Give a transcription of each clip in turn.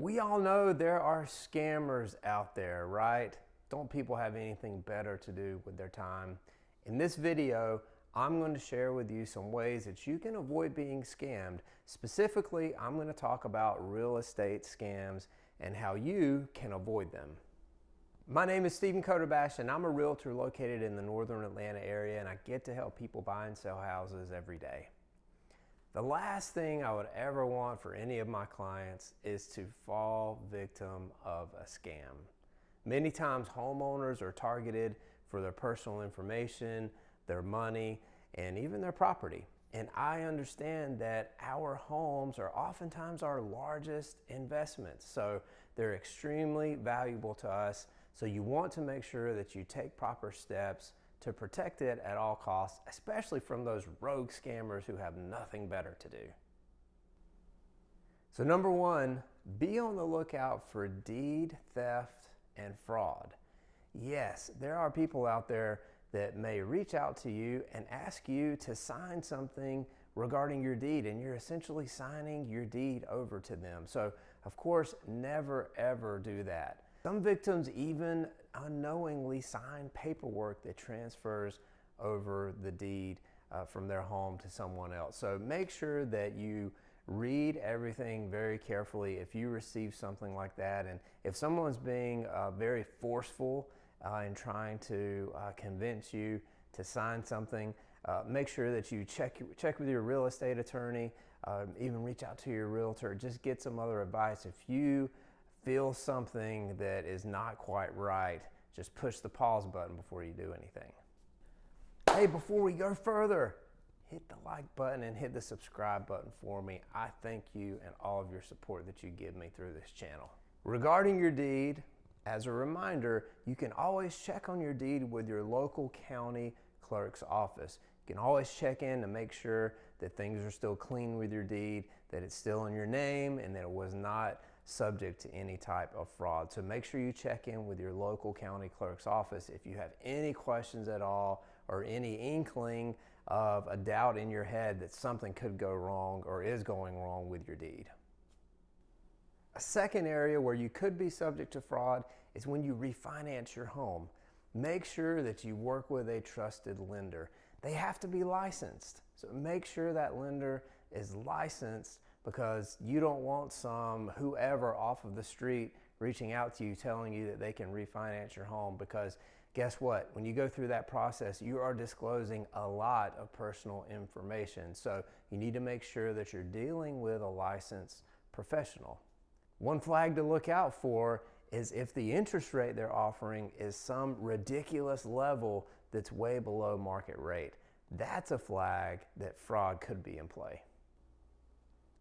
We all know there are scammers out there, right? Don't people have anything better to do with their time? In this video, I'm going to share with you some ways that you can avoid being scammed. Specifically, I'm going to talk about real estate scams and how you can avoid them. My name is Stephen Coderbash, and I'm a realtor located in the northern Atlanta area, and I get to help people buy and sell houses every day. The last thing I would ever want for any of my clients is to fall victim of a scam. Many times homeowners are targeted for their personal information, their money, and even their property. And I understand that our homes are oftentimes our largest investments, so they're extremely valuable to us. So you want to make sure that you take proper steps to protect it at all costs, especially from those rogue scammers who have nothing better to do. So number one, be on the lookout for deed theft and fraud. Yes, there are people out there that may reach out to you and ask you to sign something regarding your deed, and you're essentially signing your deed over to them. So of course, never ever do that. Some victims even unknowingly sign paperwork that transfers over the deed from their home to someone else. So make sure that you read everything very carefully if you receive something like that. And if someone's being very forceful in trying to convince you to sign something, make sure that you check with your real estate attorney, even reach out to your realtor, just get some other advice. If you feel something that is not quite right, just push the pause button before you do anything. Hey, before we go further, hit the like button and hit the subscribe button for me. I thank you and all of your support that you give me through this channel. Regarding your deed, as a reminder, you can always check on your deed with your local county clerk's office. You can always check in to make sure that things are still clean with your deed, that it's still in your name, and that it was not subject to any type of fraud. So make sure you check in with your local county clerk's office if you have any questions at all or any inkling of a doubt in your head that something could go wrong or is going wrong with your deed. A second area where you could be subject to fraud is when you refinance your home. Make sure that you work with a trusted lender. They have to be licensed. So make sure that lender is licensed, because you don't want some whoever off of the street reaching out to you telling you that they can refinance your home, because guess what? When you go through that process, you are disclosing a lot of personal information. So you need to make sure that you're dealing with a licensed professional. One flag to look out for is if the interest rate they're offering is some ridiculous level that's way below market rate. That's a flag that fraud could be in play.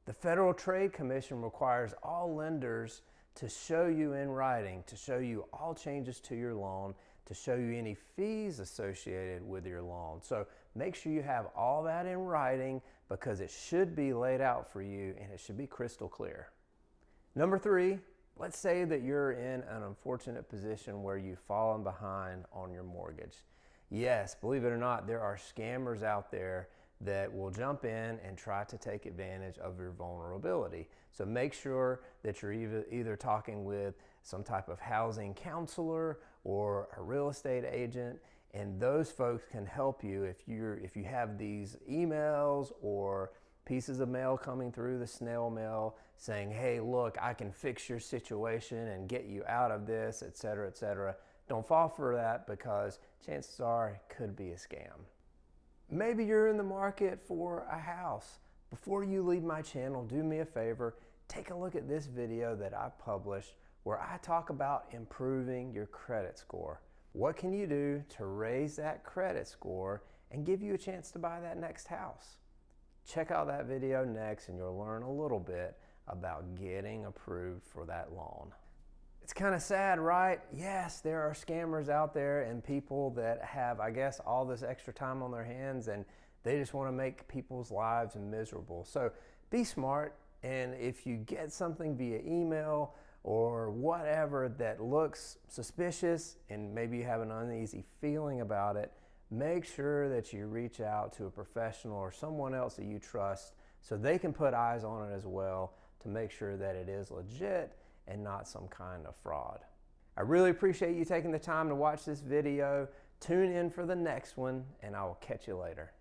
The Federal Trade Commission requires all lenders to show you in writing, to show you all changes to your loan, to show you any fees associated with your loan. So make sure you have all that in writing, because it should be laid out for you and it should be crystal clear. Number three, let's say that you're in an unfortunate position where you've fallen behind on your mortgage. Yes, believe it or not, there are scammers out there that will jump in and try to take advantage of your vulnerability. So make sure that you're either talking with some type of housing counselor or a real estate agent, and those folks can help you if you have these emails or pieces of mail coming through the snail mail saying, hey, look, I can fix your situation and get you out of this, etc., etc. Don't fall for that, because chances are it could be a scam. Maybe you're in the market for a house. Before you leave my channel, do me a favor, take a look at this video that I published where I talk about improving your credit score. What can you do to raise that credit score and give you a chance to buy that next house? Check out that video next and you'll learn a little bit about getting approved for that loan. It's kind of sad, right? Yes, there are scammers out there and people that have, I guess, all this extra time on their hands, and they just want to make people's lives miserable. So be smart, and if you get something via email or whatever that looks suspicious and maybe you have an uneasy feeling about it, make sure that you reach out to a professional or someone else that you trust so they can put eyes on it as well to make sure that it is legit and not some kind of fraud. I really appreciate you taking the time to watch this video. Tune in for the next one, and I will catch you later.